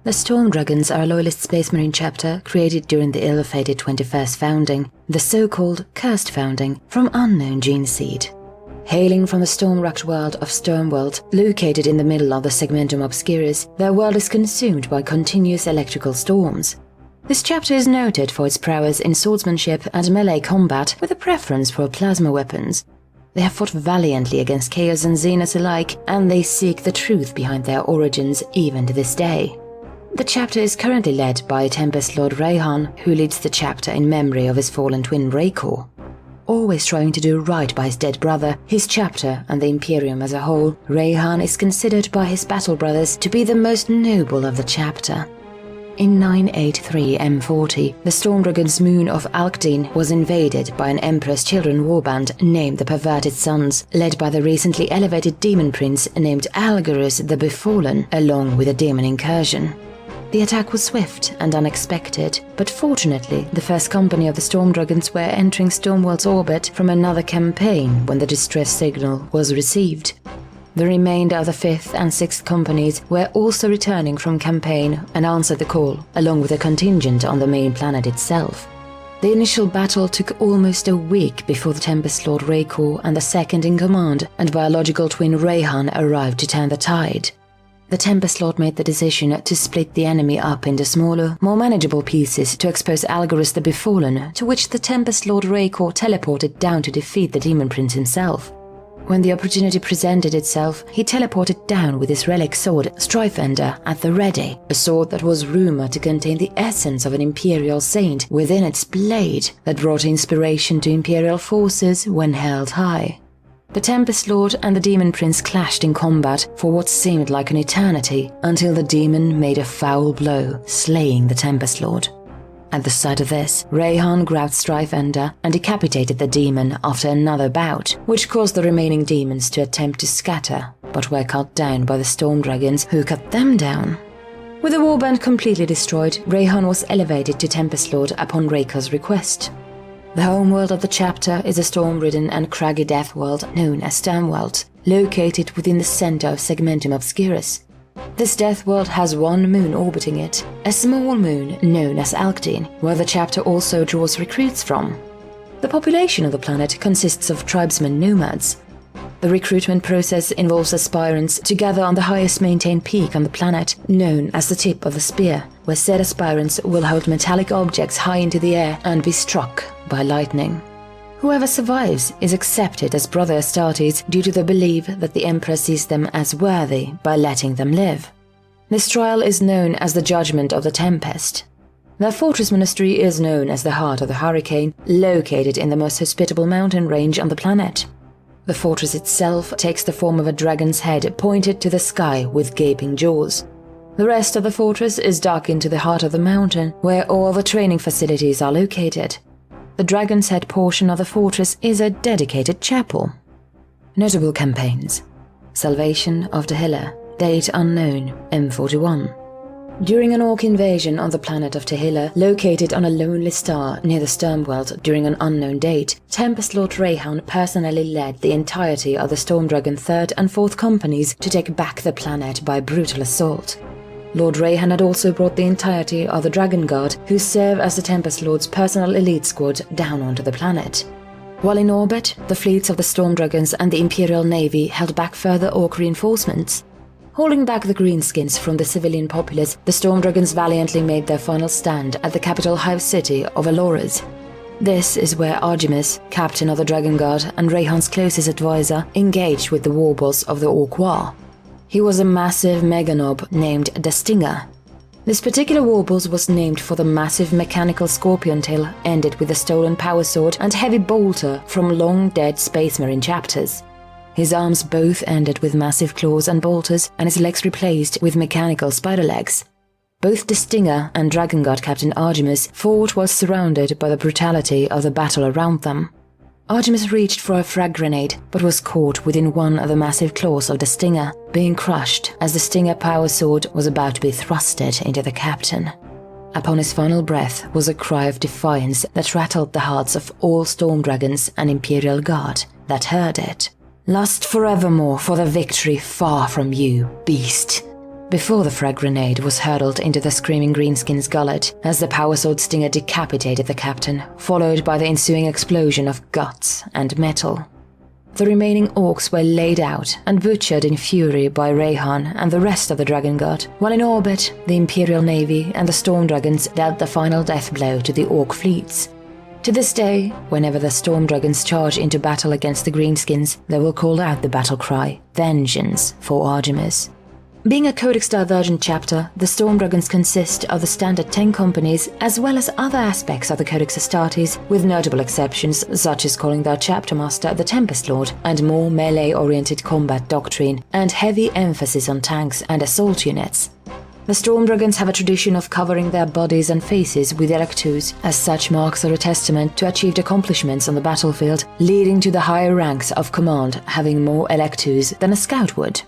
The Storm Dragons are a loyalist Space Marine chapter created during the ill-fated 21st founding, the so-called Cursed Founding, from unknown gene seed. Hailing from the storm-racked world of Stormworld, located in the middle of the Segmentum Obscurus, their world is consumed by continuous electrical storms. This chapter is noted for its prowess in swordsmanship and melee combat with a preference for plasma weapons. They have fought valiantly against Chaos and Xenos alike, and they seek the truth behind their origins even to this day. The chapter is currently led by Tempest Lord Rayhan, who leads the chapter in memory of his fallen twin Raykor. Always trying to do right by his dead brother, his chapter, and the Imperium as a whole, Rayhan is considered by his battle brothers to be the most noble of the chapter. In 983 M40, the Stormdragon's moon of Alkdeen was invaded by an Emperor's Children warband named the Perverted Sons, led by the recently elevated demon prince named Algarus the Befallen, along with a demon incursion. The attack was swift and unexpected, but fortunately, the first company of the Stormdragons were entering Stormworld's orbit from another campaign when the distress signal was received. The remainder of the 5th and 6th companies were also returning from campaign and answered the call, along with a contingent on the main planet itself. The initial battle took almost a week before the Tempest Lord Raykor and the second-in-command and biological twin Rayhan arrived to turn the tide. The Tempest Lord made the decision to split the enemy up into smaller, more manageable pieces to expose Algarus the Befallen, to which the Tempest Lord Raykor teleported down to defeat the Demon Prince himself. When the opportunity presented itself, he teleported down with his relic sword, Strifender, at the ready, a sword that was rumored to contain the essence of an Imperial Saint within its blade that brought inspiration to Imperial forces when held high. The Tempest Lord and the Demon Prince clashed in combat for what seemed like an eternity, until the demon made a foul blow, slaying the Tempest Lord. At the sight of this, Rayhan grabbed Strifender and decapitated the demon after another bout, which caused the remaining demons to attempt to scatter, but were cut down by the Storm Dragons, who cut them down. With the warband completely destroyed, Rayhan was elevated to Tempest Lord upon Raykor's request. The homeworld of the chapter is a storm-ridden and craggy death world known as Stormworld, located within the center of Segmentum Obscurus. This death world has one moon orbiting it, a small moon known as Alkdeen, where the chapter also draws recruits from. The population of the planet consists of tribesmen nomads. The recruitment process involves aspirants to gather on the highest maintained peak on the planet, known as the tip of the spear, where said aspirants will hold metallic objects high into the air and be struck by lightning. Whoever survives is accepted as Brother Astartes due to the belief that the Emperor sees them as worthy by letting them live. This trial is known as the Judgment of the Tempest. Their fortress monastery is known as the Heart of the Hurricane, located in the most hospitable mountain range on the planet. The fortress itself takes the form of a dragon's head pointed to the sky with gaping jaws. The rest of the fortress is dug into the heart of the mountain, where all the training facilities are located. The dragon's head portion of the fortress is a dedicated chapel. Notable campaigns: Salvation of Tehillah, date unknown, M41. During an orc invasion on the planet of Tehillah, located on a lonely star near the Stormworld during an unknown date, Tempest Lord Rayhan personally led the entirety of the Stormdragon 3rd and 4th companies to take back the planet by brutal assault. Lord Rayhan had also brought the entirety of the Dragon Guard, who serve as the Tempest Lord's personal elite squad, down onto the planet. While in orbit, the fleets of the Stormdragons and the Imperial Navy held back further orc reinforcements. Holding back the greenskins from the civilian populace, the Stormdragons valiantly made their final stand at the capital hive city of Aloras. This is where Artemis, captain of the Dragon Guard and Rayhan's closest advisor, engaged with the war boss of the Orc War. He was a massive meganob named Dastinger. This particular warboss was named for the massive mechanical scorpion tail ended with a stolen power sword and heavy bolter from long-dead Space Marine chapters. His arms both ended with massive claws and bolters, and his legs replaced with mechanical spider legs. Both the Stinger and Dragon Guard Captain Artemis fought while surrounded by the brutality of the battle around them. Artemis reached for a frag grenade, but was caught within one of the massive claws of the Stinger, being crushed as the Stinger power sword was about to be thrusted into the captain. Upon his final breath was a cry of defiance that rattled the hearts of all Storm Dragons and Imperial Guard that heard it. "Lust forevermore for the victory far from you, beast." before the frag grenade was hurled into the screaming greenskin's gullet as the power sword stinger decapitated the captain, followed by the ensuing explosion of guts and metal. The remaining orcs were laid out and butchered in fury by Rayhan and the rest of the Dragon Guard, while in orbit, the Imperial Navy and the Storm Dragons dealt the final death blow to the orc fleets. To this day, whenever the Storm Dragons charge into battle against the Greenskins, they will call out the battle cry, Vengeance for Artemis. Being a Codex Divergent chapter, the Storm Dragons consist of the standard 10 companies as well as other aspects of the Codex Astartes, with notable exceptions such as calling their chapter master the Tempest Lord and more melee-oriented combat doctrine and heavy emphasis on tanks and assault units. The Storm Dragons have a tradition of covering their bodies and faces with electus, as such marks are a testament to achieved accomplishments on the battlefield, leading to the higher ranks of command having more electus than a scout would.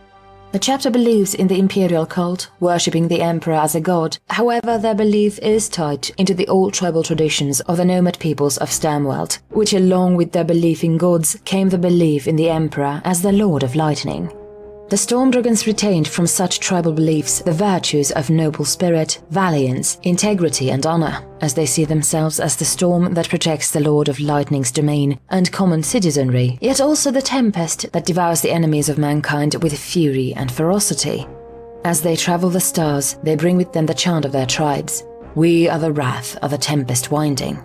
The chapter believes in the imperial cult, worshipping the emperor as a god. However, their belief is tied into the old tribal traditions of the nomad peoples of Sturmweld, which along with their belief in gods came the belief in the emperor as the lord of lightning. The Storm Dragons retained from such tribal beliefs the virtues of noble spirit, valiance, integrity and honor, as they see themselves as the storm that protects the Lord of Lightning's domain and common citizenry, yet also the tempest that devours the enemies of mankind with fury and ferocity. As they travel the stars, they bring with them the chant of their tribes, "We are the wrath of the tempest winding."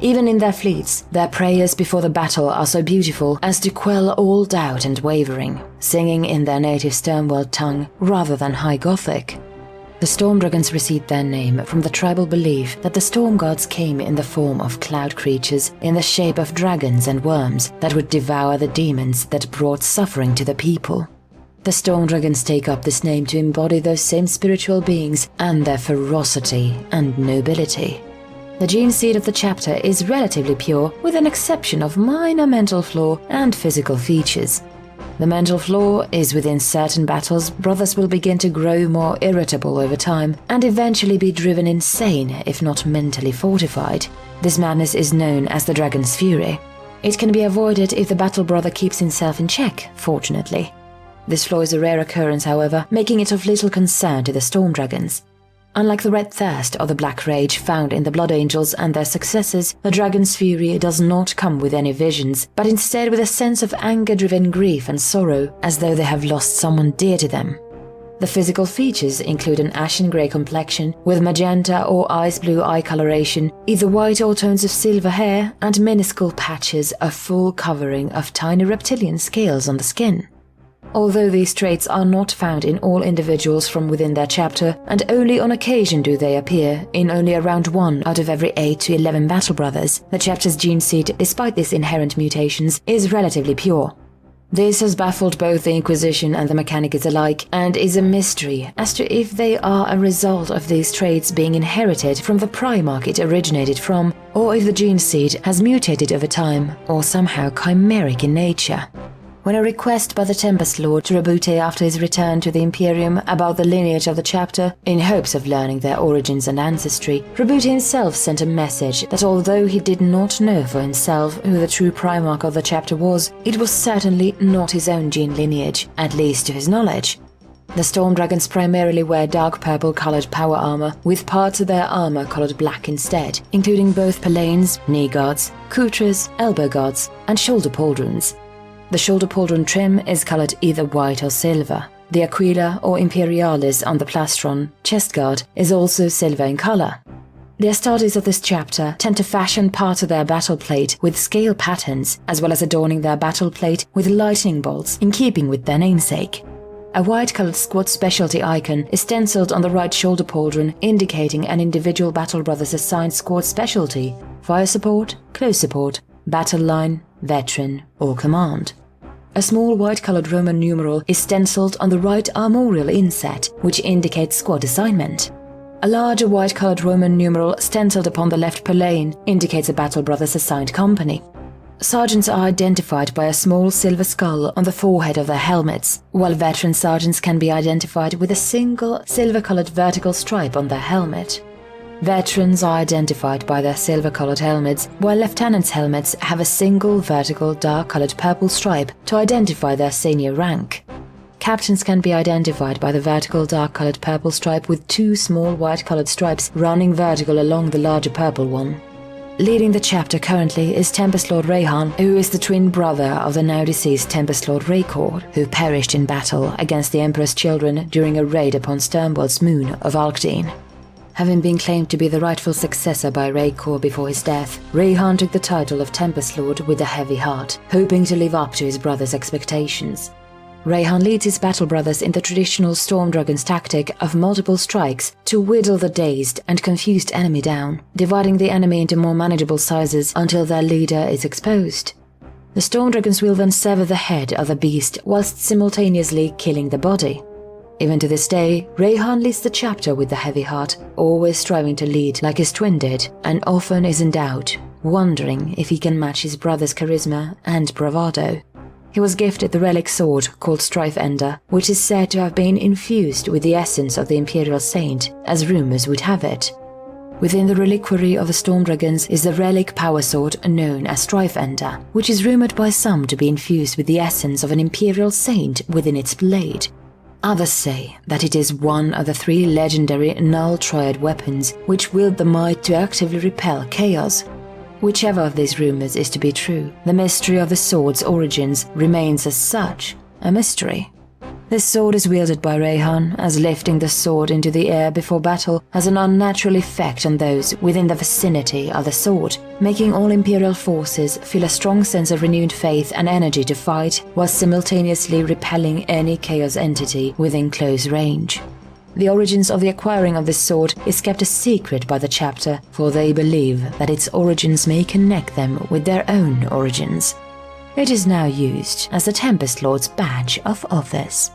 Even in their fleets, their prayers before the battle are so beautiful as to quell all doubt and wavering, singing in their native Sturmweld tongue rather than High Gothic. The Storm Dragons received their name from the tribal belief that the storm gods came in the form of cloud creatures in the shape of dragons and worms that would devour the demons that brought suffering to the people. The Storm Dragons take up this name to embody those same spiritual beings and their ferocity and nobility. The gene seed of the chapter is relatively pure, with an exception of minor mental flaw and physical features. The mental flaw is within certain battles, brothers will begin to grow more irritable over time and eventually be driven insane if not mentally fortified. This madness is known as the Dragon's Fury. It can be avoided if the battle brother keeps himself in check, fortunately. This flaw is a rare occurrence, however, making it of little concern to the Storm Dragons. Unlike the Red Thirst or the Black Rage found in the Blood Angels and their successors, the Dragon's Fury does not come with any visions, but instead with a sense of anger-driven grief and sorrow, as though they have lost someone dear to them. The physical features include an ashen grey complexion, with magenta or ice blue eye coloration, either white or tones of silver hair, and minuscule patches of full covering of tiny reptilian scales on the skin. Although these traits are not found in all individuals from within their chapter, and only on occasion do they appear in only around 1 out of every 8 to 11 battle brothers, the chapter's gene seed, despite these inherent mutations, is relatively pure. This has baffled both the Inquisition and the Mechanicus alike, and is a mystery as to if they are a result of these traits being inherited from the Primarch it originated from, or if the gene seed has mutated over time, or somehow chimeric in nature. When a request by the Tempest Lord to Rabute after his return to the Imperium about the lineage of the chapter, in hopes of learning their origins and ancestry, Rabute himself sent a message that although he did not know for himself who the true Primarch of the chapter was, it was certainly not his own gene lineage, at least to his knowledge. The Storm Dragons primarily wear dark purple-colored power armor, with parts of their armor colored black instead, including both palanes, knee guards, coutres, elbow guards, and shoulder pauldrons. The shoulder pauldron trim is colored either white or silver. The Aquila or Imperialis on the plastron, chest guard, is also silver in color. The Astartes of this chapter tend to fashion parts of their battle plate with scale patterns, as well as adorning their battle plate with lightning bolts in keeping with their namesake. A white-colored squad specialty icon is stenciled on the right shoulder pauldron, indicating an individual battle brother's assigned squad specialty: fire support, close support, battle line, veteran, or command. A small white-colored Roman numeral is stenciled on the right armorial inset, which indicates squad assignment. A larger white-colored Roman numeral stenciled upon the left palane indicates a battle brother's assigned company. Sergeants are identified by a small silver skull on the forehead of their helmets, while veteran sergeants can be identified with a single silver-colored vertical stripe on their helmet. Veterans are identified by their silver-colored helmets, while lieutenants' helmets have a single vertical dark-colored purple stripe to identify their senior rank. captains can be identified by the vertical dark-colored purple stripe with 2 small white-colored stripes running vertical along the larger purple one. Leading the chapter currently is Tempest Lord Rayhan, who is the twin brother of the now-deceased Tempest Lord Raycord, who perished in battle against the Emperor's children during a raid upon Sternworld's moon of Alkdene. Having been claimed to be the rightful successor by Raycord before his death, Rayhan took the title of Tempest Lord with a heavy heart, hoping to live up to his brother's expectations. Rayhan leads his battle brothers in the traditional Storm Dragon's tactic of multiple strikes to whittle the dazed and confused enemy down, dividing the enemy into more manageable sizes until their leader is exposed. The Storm Dragons will then sever the head of the beast whilst simultaneously killing the body. Even to this day, Rayhan leads the chapter with the heavy heart, always striving to lead like his twin did, and often is in doubt, wondering if he can match his brother's charisma and bravado. He was gifted the relic sword called Strife Ender, which is said to have been infused with the essence of the Imperial Saint, as rumors would have it. Within the reliquary of the Storm Dragons is the relic power sword known as Strife Ender, which is rumored by some to be infused with the essence of an Imperial Saint within its blade. Others say that it is one of the 3 legendary Null Triad weapons which wield the might to actively repel chaos. Whichever of these rumors is to be true, the mystery of the sword's origins remains as such a mystery. This sword is wielded by Rayhan, as lifting the sword into the air before battle has an unnatural effect on those within the vicinity of the sword, making all Imperial forces feel a strong sense of renewed faith and energy to fight, while simultaneously repelling any chaos entity within close range. The origins of the acquiring of this sword is kept a secret by the chapter, for they believe that its origins may connect them with their own origins. It is now used as the Tempest Lord's badge of office.